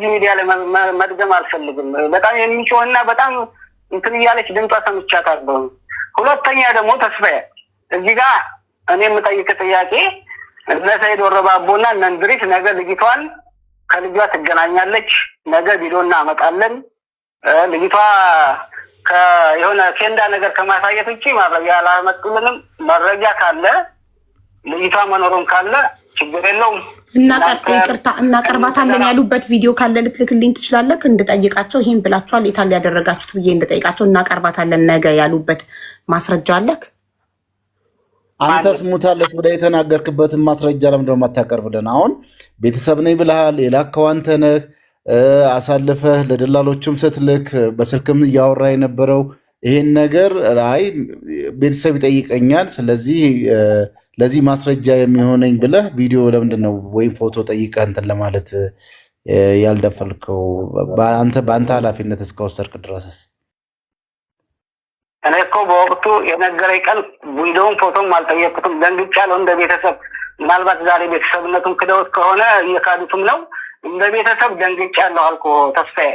ሚዲያ ላይ መድገም አልፈልግም። በጣም የሚጮህና በጣም እንትን እያለች ድምጧ ሰምቻታለሁ። ሁለተኛ ደግሞ ተስፋዬ እዚህ ጋር እኔ የምጠይቅ ጥያቄ እነ ሰይድ ወረባቦና እነ እንድሪስ ነገ ልጅቷን ከልጇ ትገናኛለች። ነገ ቪዲዮ እናመጣለን። ልጅቷ የሆነ ኬንዳ ነገር ከማሳየት ውጪ መረጃ አላመጡልንም። መረጃ ካለ ልጅቷ መኖሩን ካለ ችግር የለውም። እናቀርባታለን ያሉበት ቪዲዮ ካለ ልክልክልኝ ትችላለህ? እንድጠይቃቸው ይሄን ብላችኋል የታል ያደረጋችሁት ብዬ እንድጠይቃቸው እናቀርባታለን ነገ ያሉበት ማስረጃ አለክ? አንተስ ሙታለች ብለህ የተናገርክበትን ማስረጃ ለምንድን ነው የማታቀርብልን? አሁን ቤተሰብ ነኝ ብለሃል፣ የላከው አንተ ነህ። አሳልፈህ ለደላሎችም ስትልክ በስልክም እያወራ የነበረው ይሄን ነገር አይ ቤተሰብ ይጠይቀኛል፣ ስለዚህ ለዚህ ማስረጃ የሚሆነኝ ብለህ ቪዲዮ ለምንድን ነው ወይም ፎቶ ጠይቀህ እንትን ለማለት ያልደፈልከው? በአንተ ኃላፊነት እስከወሰድክ ድረስስ? እኔ እኮ በወቅቱ የነገረኝ ቀን ቪዲዮውን ፎቶም አልጠየቅኩትም። ደንግጫለሁ እንደ ቤተሰብ። ምናልባት ዛሬ ቤተሰብነቱን ክደውት ከሆነ እየካዱትም ነው። እንደ ቤተሰብ ደንግጫለሁ አልኩህ ተስፋዬ።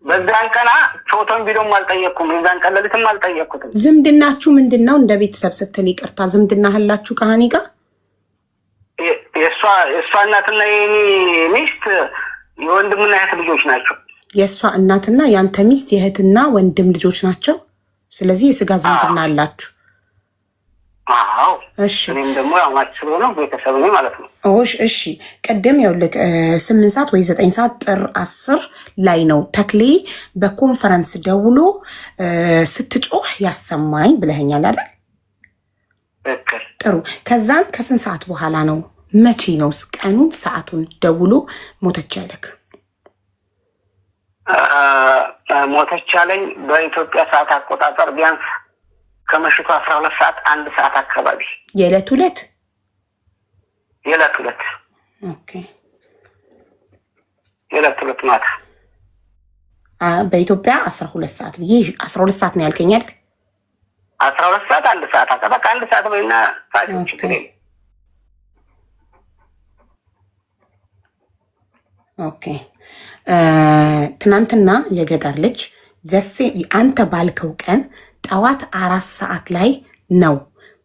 በዛን ቀና ፎቶም ቪዲዮም አልጠየቅኩም። የዛን ቀን ሌሊትም አልጠየቅኩትም። ዝምድናችሁ ምንድን ነው? እንደ ቤተሰብ ስትል ይቅርታ፣ ዝምድና ህላችሁ ከሀኒ ጋር? የእሷ እናትና የኔ ሚስት የወንድምና የእህት ልጆች ናቸው። የእሷ እናትና የአንተ ሚስት የእህትና ወንድም ልጆች ናቸው። ስለዚህ የስጋ ዝምድና አላችሁ። አዎ እሺ። እኔም ደግሞ ያማች ስለሆነ ቤተሰብ ነኝ ማለት ነው። እሺ ቀደም ያውልክ 8 ሰዓት ወይ 9 ሰዓት ጥር 10 ላይ ነው ተክሌ በኮንፈረንስ ደውሎ ስትጮህ ያሰማኝ ብለኸኛል አይደል? ጥሩ። ከዛን ከስንት ሰዓት በኋላ ነው መቼ ነው ቀኑን ሰዓቱን ደውሎ ሞተች ያለክ? ሞተች ያለኝ በኢትዮጵያ ሰዓት አቆጣጠር ቢያንስ ከመሽቱ 12 ሰዓት 1 ሰዓት አካባቢ የዕለት ሁለት ኦኬ የዕለት ሁለት ማታ በኢትዮጵያ 12 ሰዓት ብዬ 12 ሰዓት ነው ያልከኝ አይደል? 12 ሰዓት 1 ሰዓት አካባቢ 1 ሰዓት ወይና ታዲያ ትክክል። ኦኬ ትናንትና የገጠር ልጅ ዘሴ አንተ ባልከው ቀን ጠዋት 4 ሰዓት ላይ ነው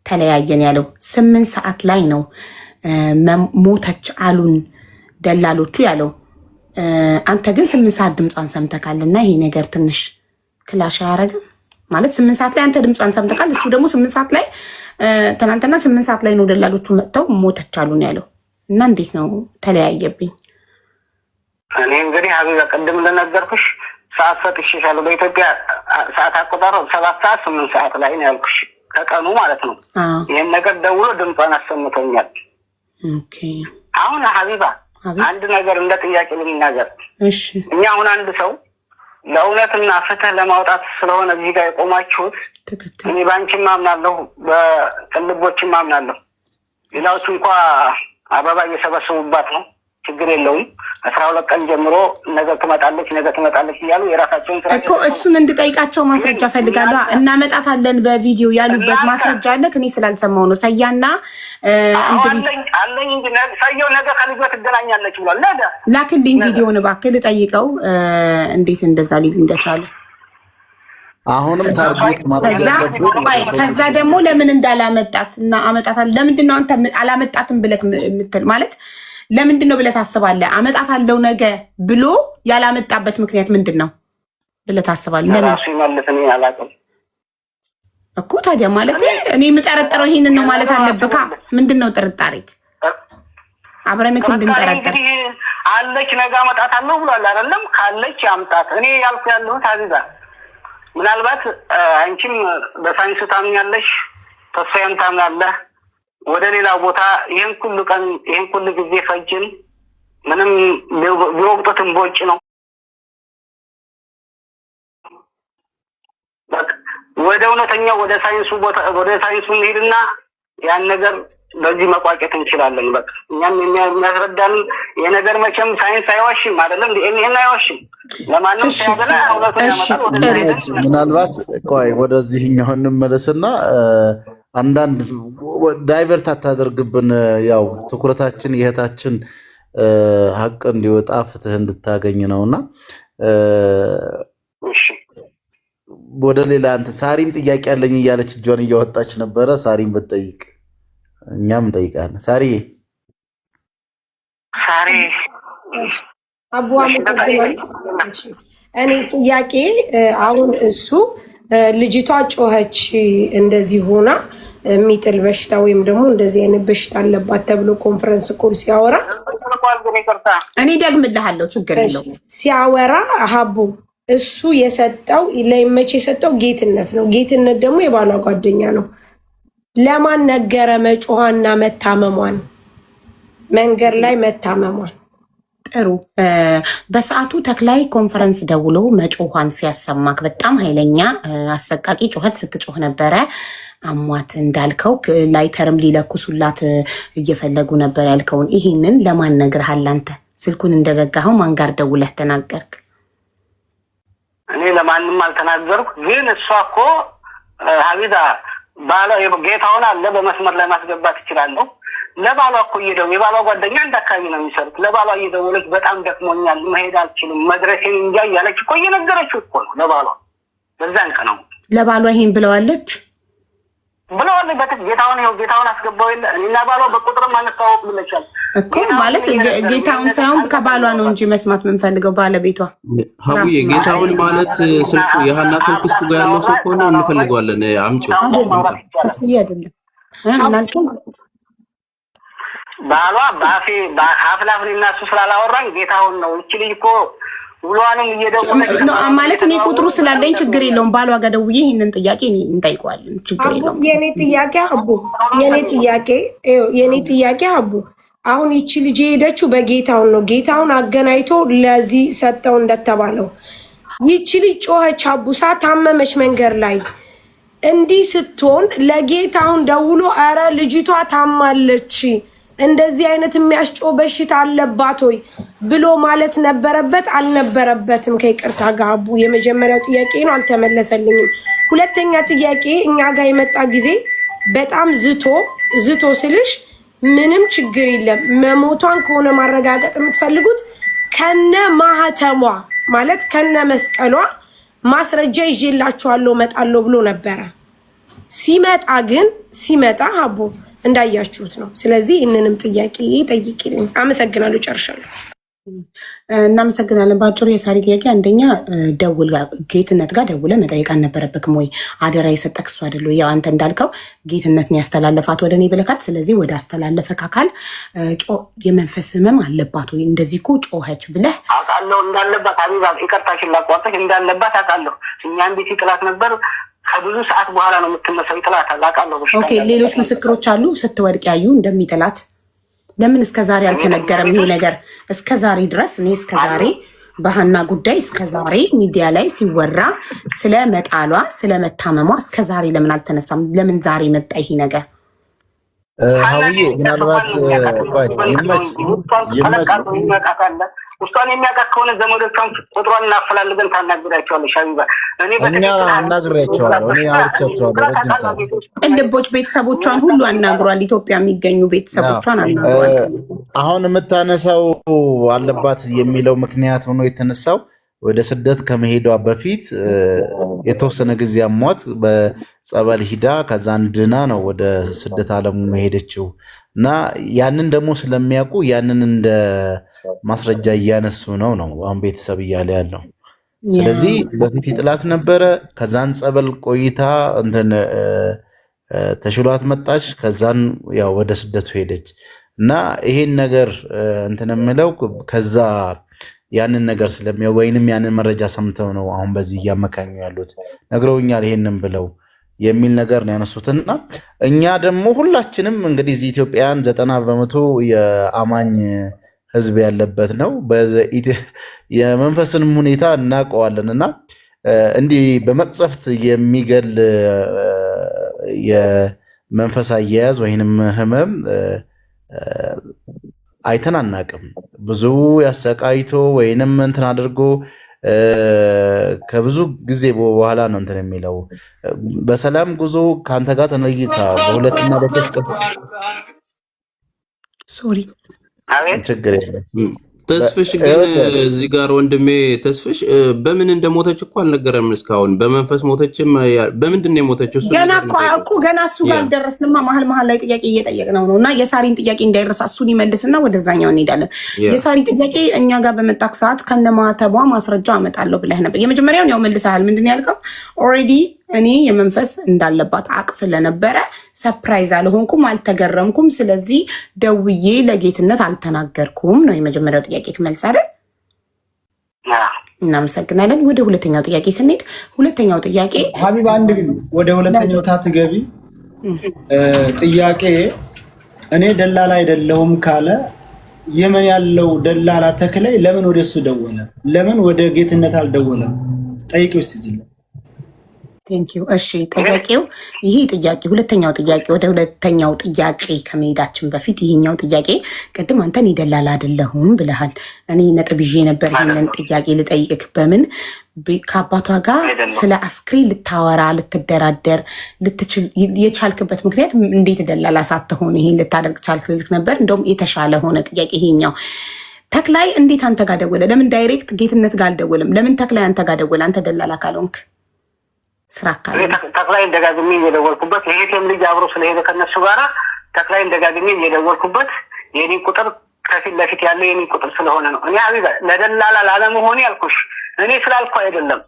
ተለያየን ያለው። 8 ሰዓት ላይ ነው ሞተች አሉን ደላሎቹ ያለው። አንተ ግን 8 ሰዓት ድምጿን ሰምተካልና ይሄ ነገር ትንሽ ክላሽ አያረግም ማለት? 8 ሰዓት ላይ አንተ ድምጿን ሰምተካል፣ እሱ ደግሞ 8 ሰዓት ላይ ትናንትና 8 ሰዓት ላይ ነው ደላሎቹ መጥተው ሞተች አሉን ያለው። እና እንዴት ነው ተለያየብኝ? እኔ እንግዲህ ሀቢባ ቅድም እንደነገርኩሽ ሰዓት ሰጥቼሻለሁ። በኢትዮጵያ ሰዓት አቆጣጠር 7 ሰዓት 8 ሰዓት ላይ ነው ያልኩሽ፣ ከቀኑ ማለት ነው። ይሄን ነገር ደውሎ ድምጿን አሰምቶኛል። ኦኬ አሁን ሀቢባ አንድ ነገር እንደ ጥያቄ ልናገር። እሺ እኛ አሁን አንድ ሰው ለእውነትና ፍትህ ለማውጣት ስለሆነ እዚህ ጋር የቆማችሁት፣ እኔ ባንቺም አምናለሁ፣ በቅልቦችም አምናለሁ። ሌላዎቹ እንኳ አበባ እየሰበሰቡባት ነው፣ ችግር የለውም። 12 ቀን ጀምሮ ነገ ትመጣለች እያሉ የራሳቸውን ስራ እኮ እሱን እንድጠይቃቸው ማስረጃ ፈልጋለሁ። እናመጣታለን በቪዲዮ ያሉበት ማስረጃ አለ። እኔ ስላልሰማው ነው። ሰያና እንድሪስ አለኝ እንጂ ሰየው ነገ ከልጇ ትገናኛለች ብሏል። ነገ ላክልኝ ቪዲዮውን እባክህ ልጠይቀው እንዴት እንደዛ ሊል እንደቻለ። አሁንም ታርጌት ማለት ከዛ ደግሞ ለምን እንዳላመጣት እና አመጣታለሁ። ለምንድን ነው አንተ አላመጣትም ብለህ የምትል ማለት ለምንድን ነው ብለህ ታስባለህ? አመጣታለሁ ነገ ብሎ ያላመጣበት ምክንያት ምንድን ነው ብለህ ታስባለህ? ለምን እኮ ታዲያ ማለት እኔ የምጠረጥረው ይሄንን ነው ማለት አለብካ። ምንድን ነው ጥርጣሬ? አብረንክ እንድንጠረጥር አለች ነገ አመጣታለሁ ብሏል አይደለም? ካለች አምጣት። እኔ ያልኩ ያለሁት አዚዛ ምናልባት አንቺም በሳይንሱ ታምኛለሽ፣ ተስፋዬም ታምናለህ። ወደ ሌላ ቦታ ይሄን ሁሉ ቀን ይሄን ሁሉ ጊዜ ፈጅን ምንም ቢወቅጡትም ቦጭ ነው። ወደ እውነተኛው ወደ ሳይንሱ ቦታ ወደ ሳይንሱ እንሂድና ያን ነገር በዚህ መቋጨት እንችላለን። በቃ እኛም የሚያስረዳን የነገር መቼም ሳይንስ አይዋሽም አይደለም? ይሄን አይዋሽም። ለማንም ሲያገላ እውነቱን ያመጣል። ምናልባት ቆይ ወደዚህኛው እንመለስና አንዳንድ ዳይቨርት አታደርግብን። ያው ትኩረታችን የእህታችን ሀቅ እንዲወጣ ፍትህ እንድታገኝ ነውና ወደ ሌላ አንተ ሳሪም ጥያቄ አለኝ እያለች እጇን እያወጣች ነበረ። ሳሪም ብትጠይቅ እኛም እንጠይቃለን። ሳሪ እኔ ጥያቄ አሁን እሱ ልጅቷ ጮኸች እንደዚህ ሆና የሚጥል በሽታ ወይም ደግሞ እንደዚህ አይነት በሽታ አለባት ተብሎ ኮንፈረንስ ኮል ሲያወራ እኔ ደግምልሃለሁ፣ ችግር የለው ሲያወራ ሀቡ እሱ የሰጠው ለይመች የሰጠው ጌትነት ነው። ጌትነት ደግሞ የባሏ ጓደኛ ነው። ለማን ነገረ መጮሃና መታመሟን መንገር ላይ መታመሟን? ጥሩ በሰዓቱ ተክላይ ኮንፈረንስ ደውሎ መጮኋን ሲያሰማክ በጣም ኃይለኛ አሰቃቂ ጩኸት ስትጮህ ነበረ። አሟት እንዳልከው ላይተርም ሊለኩሱላት እየፈለጉ ነበር ያልከውን ይሄንን ለማን ነግረሃል አንተ? ስልኩን እንደዘጋኸው ማን ጋር ደውለህ ተናገርክ? እኔ ለማንም አልተናገርኩ። ግን እሷ እኮ ሀቢዛ ባሏ ጌታውን አለ በመስመር ላይ ማስገባት ይችላለሁ። ለባሏ እኮ እየደወለች የባሏ ጓደኛ አንድ አካባቢ ነው የሚሰሩት። ለባሏ እየደወለች በጣም ደክሞኛል መሄድ አልችልም መድረሴን እንጃ እያለች እኮ እየነገረችው እኮ ነው ለባሏ። በዛን ቀን ነው ለባሏ ይሄን ብለዋለች ጌታውን አስገባው የለ እኔና ባሏ በቁጥርም አንተዋወቅ ብለሻል እኮ ማለት ጌታውን ሳይሆን ከባሏ ነው እንጂ መስማት የምንፈልገው ባለቤቷ ሀቡዬ። ጌታውን ማለት ስልኩ የሀና ስልክ እሱ ጋር ያለው ሰው ከሆነ እንፈልገዋለን። አምጪው። ተስፍዬ አይደለም ምናልከው ባሏ ባፌ አፍላፍሪና እሱ ስላላወራኝ ጌታውን ነው። እቺ ልጅ እኮ ውሏንም እየደወለች ማለት እኔ ቁጥሩ ስላለኝ ችግር የለውም። ባሏ ጋር ደውዬ ይሄንን ጥያቄ እንጠይቀዋለን። ችግር የለውም። የኔ ጥያቄ አቡ አሁን ይቺ ልጅ የሄደችው በጌታውን ነው። ጌታውን አገናኝቶ ለዚህ ሰጠው እንደተባለው ይቺ ልጅ ጮኸች። አቡሳ ታመመች መንገድ ላይ እንዲህ ስትሆን ለጌታውን ደውሎ አረ ልጅቷ ታማለች እንደዚህ አይነት የሚያስጮህ በሽታ አለባት ወይ ብሎ ማለት ነበረበት አልነበረበትም? ከይቅርታ ጋር አቡ የመጀመሪያው ጥያቄ ነው፣ አልተመለሰልኝም። ሁለተኛ ጥያቄ እኛ ጋር የመጣ ጊዜ በጣም ዝቶ ስልሽ ምንም ችግር የለም መሞቷን ከሆነ ማረጋገጥ የምትፈልጉት ከነ ማህተሟ ማለት ከነ መስቀሏ ማስረጃ ይዤላችኋለሁ እመጣለሁ ብሎ ነበረ። ሲመጣ አቡ እንዳያችሁት ነው። ስለዚህ እነንም ጥያቄ ጠይቂልኝ። አመሰግናለሁ። ጨርሻለሁ። እናመሰግናለን። በአጭሩ የሳሪ ጥያቄ አንደኛ ጌትነት ጋር ደውለ መጠየቅ አልነበረብክም ወይ? አደራ የሰጠክ እሱ አይደል? ያው አንተ እንዳልከው ጌትነትን ያስተላለፋት ወደ እኔ ብለካት፣ ስለዚህ ወደ አስተላለፈክ አካል የመንፈስ ህመም አለባት ወይ እንደዚህ እኮ ጮኸች ብለህ አውቃለሁ። እንዳለባት አቢባ ይቅርታሽን ላቋርጥሽ፣ እንዳለባት አውቃለሁ። እኛም ቤት ይጥላት ነበር። ከብዙ ሰዓት በኋላ ነው የምትነሳው። ይጥላት አውቃለሁ። ኦኬ፣ ሌሎች ምስክሮች አሉ ስትወድቅ ያዩ እንደሚጥላት? ለምን እስከ ዛሬ አልተነገረም ይሄ ነገር? እስከ ዛሬ ድረስ እኔ እስከ ዛሬ በሀና ጉዳይ እስከ ዛሬ ሚዲያ ላይ ሲወራ ስለ መጣሏ ስለ መታመሟ እስከ ዛሬ ለምን አልተነሳም? ለምን ዛሬ መጣ ይሄ ነገር? ሀውዬ ምናልባት ውስጧን የሚያውቃት ከሆነ ዘመዶቿን ቁጥሯን እናፈላልገን ታናግዳቸዋለሽ። ሀቢባ እኛ አናግሬያቸዋለሁ፣ እኔ አውርቻቸዋለሁ ረጅም ሰዓት። ቅልቦች ቤተሰቦቿን ሁሉ አናግሯል። ኢትዮጵያ የሚገኙ ቤተሰቦቿን አናግሯል። አሁን የምታነሳው አለባት የሚለው ምክንያት ሆኖ የተነሳው ወደ ስደት ከመሄዷ በፊት የተወሰነ ጊዜ አሟት በጸበል ሂዳ ከዛን ድና ነው ወደ ስደት ዓለሙ መሄደችው እና ያንን ደግሞ ስለሚያውቁ ያንን እንደ ማስረጃ እያነሱ ነው አሁን ቤተሰብ እያለ ያለው። ስለዚህ በፊት ይጥላት ነበረ። ከዛን ጸበል ቆይታ እንትን ተሽሏት መጣች። ከዛን ያው ወደ ስደቱ ሄደች እና ይሄን ነገር እንትን የምለው ከዛ ያንን ነገር ስለሚያው ወይንም ያንን መረጃ ሰምተው ነው አሁን በዚህ እያመካኙ ያሉት። ነግረውኛል ይሄንን ብለው የሚል ነገር ነው ያነሱትና እኛ ደግሞ ሁላችንም እንግዲህ እዚህ ኢትዮጵያን 90% የአማኝ ህዝብ ያለበት ነው። የመንፈስንም ሁኔታ እናውቀዋለን እና እንዲህ በመቅሰፍት የሚገል የመንፈስ አያያዝ ወይንም ህመም አይተን አናቅም። ብዙ ያሰቃይቶ ወይንም እንትን አድርጎ ከብዙ ጊዜ በኋላ ነው እንትን የሚለው። በሰላም ጉዞ ከአንተ ጋር ተለይታ በሁለትና በሶስት ቀን አቤት ችግር የለም። ተስፍሽ ግን እዚህ ጋር ወንድሜ ተስፍሽ በምን እንደሞተች እኮ አልነገረም እስካሁን። በመንፈስ ሞተችም በምንድን ነው የሞተችው? እሱ ገና እኮ ገና እሱ ጋር አልደረስንማ። መሀል ላይ ጥያቄ እየጠየቅነው ነው እና የሳሪን ጥያቄ እንዳይረሳ እሱን ይመልስና ወደዛኛው እንሄዳለን። የሳሪ ጥያቄ እኛ ጋር በመጣክ ሰዓት ከነማተቧ ማስረጃ አመጣለሁ ብለህ ነበር። የመጀመሪያውን ያው መልሰሃል። ምንድን ነው ያልከው? ኦልሬዲ እኔ የመንፈስ እንዳለባት አቅ ስለነበረ ሰፕራይዝ አልሆንኩም፣ አልተገረምኩም። ስለዚህ ደውዬ ለጌትነት አልተናገርኩም ነው የመጀመሪያው ጥያቄ። መልስ አይደል? እናመሰግናለን። ወደ ሁለተኛው ጥያቄ ስንሄድ ሁለተኛው ጥያቄ ሀቢብ አንድ ጊዜ ወደ ሁለተኛው ታትገቢ ጥያቄ እኔ ደላላ አይደለሁም ካለ የመን ያለው ደላላ ተክላይ ለምን ወደሱ ደወለ? ለምን ወደ ጌትነት አልደወለም? ጠይቂው እስቲ ዝም ቴንኪው። እሺ ጥያቄው ይሄ ጥያቄ ሁለተኛው ጥያቄ ወደ ሁለተኛው ጥያቄ ከመሄዳችን በፊት ይሄኛው ጥያቄ ቅድም አንተን ይደላል አይደለሁም ብለሃል። እኔ ነጥብ ይዤ ነበር ይሄንን ጥያቄ ልጠይቅህ። በምን ከአባቷ ጋር ስለ አስክሬን ልታወራ ልትደራደር ልትችል የቻልክበት ምክንያት እንዴት ደላላ ሳትሆን ይሄን ልታደርግ ቻልክ ነበር? እንደውም የተሻለ ሆነ ጥያቄ ይሄኛው። ተክላይ እንዴት አንተ ጋር ደወለ? ለምን ዳይሬክት ጌትነት ጋር አልደወለም? ለምን ተክላይ አንተ ጋር ደወለ? አንተ ደላላ ካልሆንክ ስራ አካባቢ ተክላይ እንደጋግሜ እየደወልኩበት የሄቴም ልጅ አብሮ ስለሄደ ከነሱ ጋራ ተክላይ እንደጋግሜ እየደወልኩበት የኔ ቁጥር ከፊት ለፊት ያለው የኔ ቁጥር ስለሆነ ነው። እኔ ሀቢባ ለደላላ ላለመሆኔ ያልኩሽ እኔ ስላልኩ አይደለም።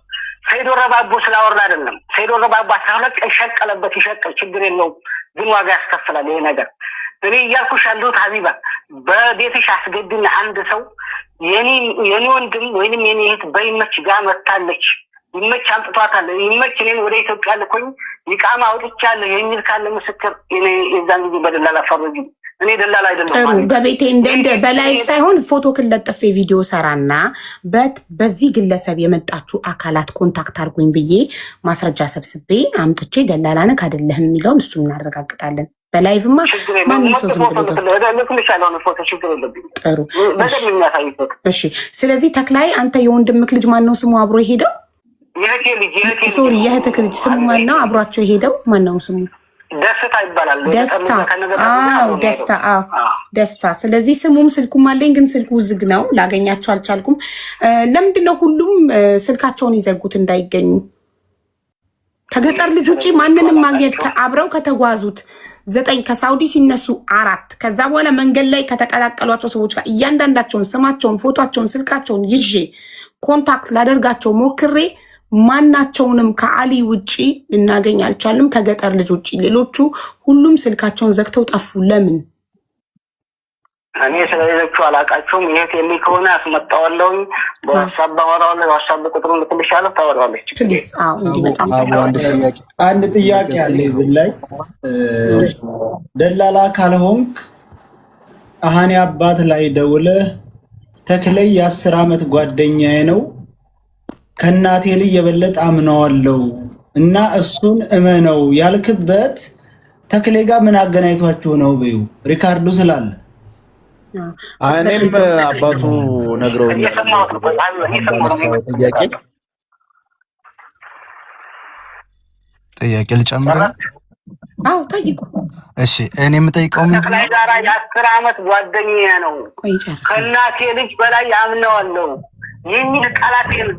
ሰይዶ ረባቦ ስላወራ አይደለም። ሰይዶ ረባቦ 12 ቀን ሸቀለበት፣ ይሸቀል ችግር የለውም ግን ዋጋ ያስከፍላል ይሄ ነገር። እኔ እያልኩሽ ያለሁት ሀቢባ በቤትሽ አስገድና አንድ ሰው የኔ ወንድም ወይንም የኔ እህት በይመች ጋር መታለች ይመች አምጥቷታል ይመች እኔን ወደ ኢትዮጵያ ልኮኝ ይቃማ አውጥቻለሁ የሚል ካለ ምስክር እኔ የዛን ጊዜ በደላላ ፈርጅ። እኔ ደላላ አይደለም። በቤቴ እንደ በላይቭ ሳይሆን ፎቶ ክለጥፌ ቪዲዮ ሰራና በዚህ ግለሰብ የመጣችሁ አካላት ኮንታክት አድርጉኝ ብዬ ማስረጃ ሰብስቤ አምጥቼ ደላላ ነህ አይደለህም የሚለውን እሱ እናረጋግጣለን። በላይቭማ ማንም ሰው ዝም ብሎ ጥሩ። እሺ ስለዚህ ተክላይ አንተ የወንድምክ ልጅ ማነው ስሙ አብሮ የሄደው? ሶሪ የእህትህ ልጅ ስሙ ማነው? አብሯቸው የሄደው ማነው ስሙ? ደስታ ይባላል። ደስታ። አዎ ደስታ። አዎ ደስታ። ስለዚህ ስሙም ስልኩም አለኝ፣ ግን ስልኩ ዝግ ነው፣ ላገኛቸው አልቻልኩም። ለምንድነው ሁሉም ስልካቸውን ይዘጉት እንዳይገኙ? ከገጠር ልጅ ውጭ ማንንም ማግኘት አብረው ከተጓዙት 9 ከሳውዲ ሲነሱ 4 ከዛ በኋላ መንገድ ላይ ከተቀላቀሏቸው ሰዎች ጋር እያንዳንዳቸውን ስማቸውን፣ ፎቶቸውን፣ ስልካቸውን ይዤ ኮንታክት ላደርጋቸው ሞክሬ ማናቸውንም ከአሊ ውጪ ልናገኝ አልቻልም። ከገጠር ልጅ ውጪ ሌሎቹ ሁሉም ስልካቸውን ዘግተው ጠፉ። ለምን? እኔ ስለሌሎቹ አላውቃቸውም። ይሄት የሚ ከሆነ አስመጣዋለሁ። በዋትስአፕ ባወራዋለሁ። ዋትስአፕ ቁጥሩን ልክልሻለሁ፣ ታወራዋለች። ፕሊዝ። አዎ እንዲህ በጣም አንድ ጥያቄ አለ እዚህ ላይ። ደላላ ካልሆንክ አሃኔ አባት ላይ ደውለህ ተክለይ የ10 ዓመት ጓደኛዬ ነው ከናቴ ልጅ የበለጠ አምነዋለሁ እና እሱን እመነው ያልክበት ተክሌ ጋር ምን አገናኝቷችሁ ነው? በዩ ሪካርዱ ስላለ እኔም አባቱ ነግረውኛል። ጥያቄ ልጨምር? አዎ ጠይቁ። እሺ እኔ የምጠይቀው ተክሌ ጋር የ10 ዓመት ጓደኛዬ ነው ከናቴ ልጅ በላይ አምነዋለሁ የሚል ቃላትን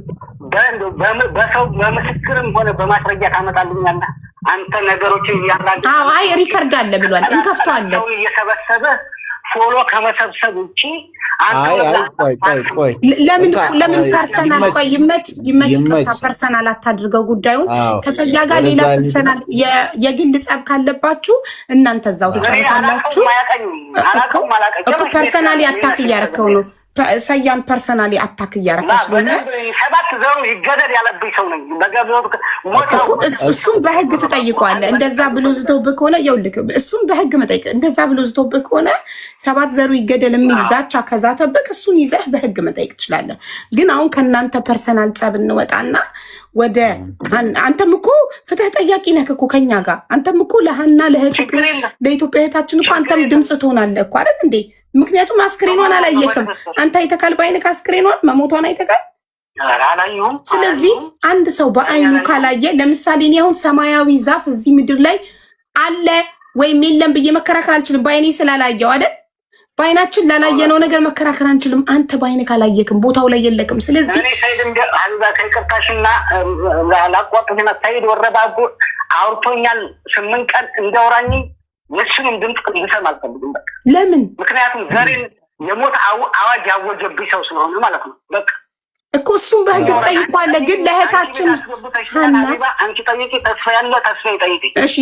በሰው በምስክርም ሆነ በማስረጃ ታመጣልኛለህ አንተ ነገሮችን እያራገ። አዎ አይ ሪከርድ አለ ብሏል፣ እንከፍተዋለን። ሰው እየሰበሰበ ፎሎ ከመሰብሰብ ውጪ ቆይ ለምን ፐርሰናል ይመች ፐርሰናል አታድርገው ጉዳዩን። ከሰያ ጋር ሌላ ፐርሰናል የግል ጸብ ካለባችሁ እናንተ እዛው ተጨርሳላችሁ እኮ። ፐርሰናሊ አታክ እያረከው ነው። ሰያን ፐርሰናሊ አታክ እያረከው ስለሆነ 7 ዘሩ ይገደል ያለብኝ ሰው ነኝ። እሱም በህግ ትጠይቀዋለህ። እንደዛ ብሎ ዝቶብህ ከሆነ ይኸውልህ፣ እሱም በህግ መጠየቅ። እንደዛ ብሎ ዝቶብህ ከሆነ 7 ዘሩ ይገደል የሚል ዛቻ ከዛተብህ እሱን ይዘህ በህግ መጠየቅ ትችላለህ። ግን አሁን ከእናንተ ፐርሰናል ጸብ እንወጣና ወደ አንተም እኮ ፍትህ ጠያቂ ነህ እኮ ከኛ ጋር። አንተም እኮ ለሀና ለኢትዮጵያ እህታችን እኮ አንተም ድምፅ ትሆናለህ እኮ አይደል እንዴ? ምክንያቱም አስክሬኗን አላየክም አንተ። አይተካል በአይንክ አስክሬኗን መሞቷን አይተካል። ስለዚህ አንድ ሰው በአይኑ ካላየ፣ ለምሳሌ እኔ አሁን ሰማያዊ ዛፍ እዚህ ምድር ላይ አለ ወይም የለም ብዬ መከራከር አልችልም፣ በአይኔ ስላላየው አይደል? በአይናችን ላላየነው ነገር መከራከር አንችልም። አንተ በአይንህ ካላየክም ቦታው ላይ የለክም። ስለዚህ እኔ ሰይድ እንደ አዛ ከይቅርታሽና ላቋጥና ሰይድ ወረባቡ አውርቶኛል 8 ቀን እንዳወራኝ የሱንም ድምፅ ልሰማ አልፈልግም። በቃ ለምን? ምክንያቱም ዘሬን የሞት አዋጅ ያወጀብኝ ሰው ስለሆነ ማለት ነው። በቃ እኮ እሱም በህግ ጠይቋለ። ግን ለእህታችን ሀና አንቺ ጠይቂ፣ ተስፋ ያለ ተስፋ ይጠይቂ። እሺ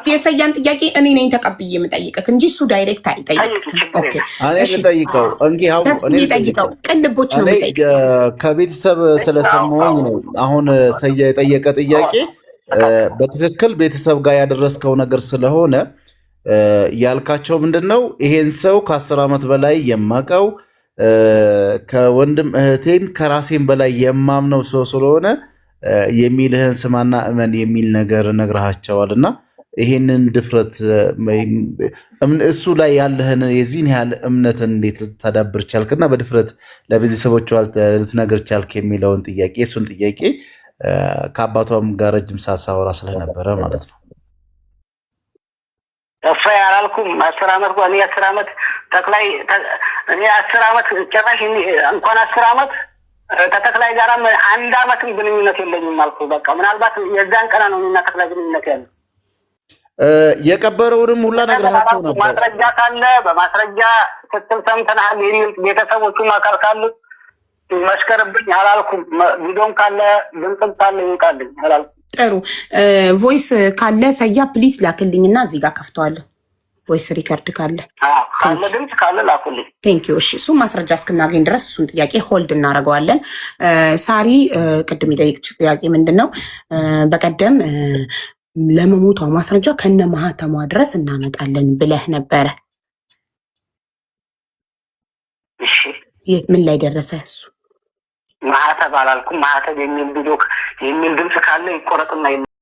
የሰያን ጥያቄ እኔ ነኝ ተቀብዬ የምጠይቅህ እንጂ እሱ ዳይሬክት አይጠይቅም። ኦኬ እኔ ጠይቀው እንጂ እኔ ጠይቀው ቅልቦች ነው ጠይቅ። ከቤተሰብ ስለሰማሁኝ ነው አሁን ሰያ የጠየቀ ጥያቄ በትክክል ቤተሰብ ጋር ያደረስከው ነገር ስለሆነ ያልካቸው ምንድነው? ይሄን ሰው ከ10 ዓመት በላይ የማቀው ከወንድም እህቴም ከራሴም በላይ የማምነው ሰው ስለሆነ የሚልህን ስማና እመን የሚል ነገር ነግረሃቸዋልና ይሄንን ድፍረት እሱ ላይ ያለህን የዚህን ያህል እምነትን እንዴት ልታዳብር ቻልክና በድፍረት ለቤተሰቦቿ ልትነግር ቻልክ የሚለውን ጥያቄ እሱን ጥያቄ ከአባቷም ጋር ረጅም ሰዓት ሳወራ ስለነበረ ማለት ነው። ተስፋ ያላልኩም 10 ዓመት እኔ 10 ዓመት ተክላይ እኔ 10 ዓመት ጭራሽ እንኳን 10 ዓመት ተተክላይ ጋራም 1 ዓመትም ግንኙነት የለኝም አልኩ። በቃ ምናልባት የዛን ቀና ነው እና ተክላይ ግንኙነት ያለ የቀበረውንም ሁላ ነግረሃቸው ነበር። ማስረጃ ካለ በማስረጃ ስትል ሰምተናል የሚል ቤተሰቦቹ ማካል ካሉ መስከረብኝ አላልኩም። ቪዲዮም ካለ ድምፅም ካለ ይውጣልኝ አላልኩም። ጥሩ ቮይስ ካለ ሰያ ፕሊዝ ላክልኝና እዚህ ጋር ከፍተዋለሁ። ቮይስ ሪከርድ ካለ ካለ ድምፅ ካለ ላኩልኝ። ቴንክ ዩ። እሺ እሱን ማስረጃ እስክናገኝ ድረስ እሱን ጥያቄ ሆልድ እናደርገዋለን። ሳሪ ቅድም የጠየቅች ጥያቄ ምንድን ነው? በቀደም ለመሞቷ ማስረጃ ከነ ማህተሟ ድረስ እናመጣለን ብለህ ነበረ። እሺ ምን ላይ ደረሰ እሱ? ማህተብ አላልኩም። ማህተብ የሚል ቪዲዮ የሚል ድምፅ ካለ ይቆረጥና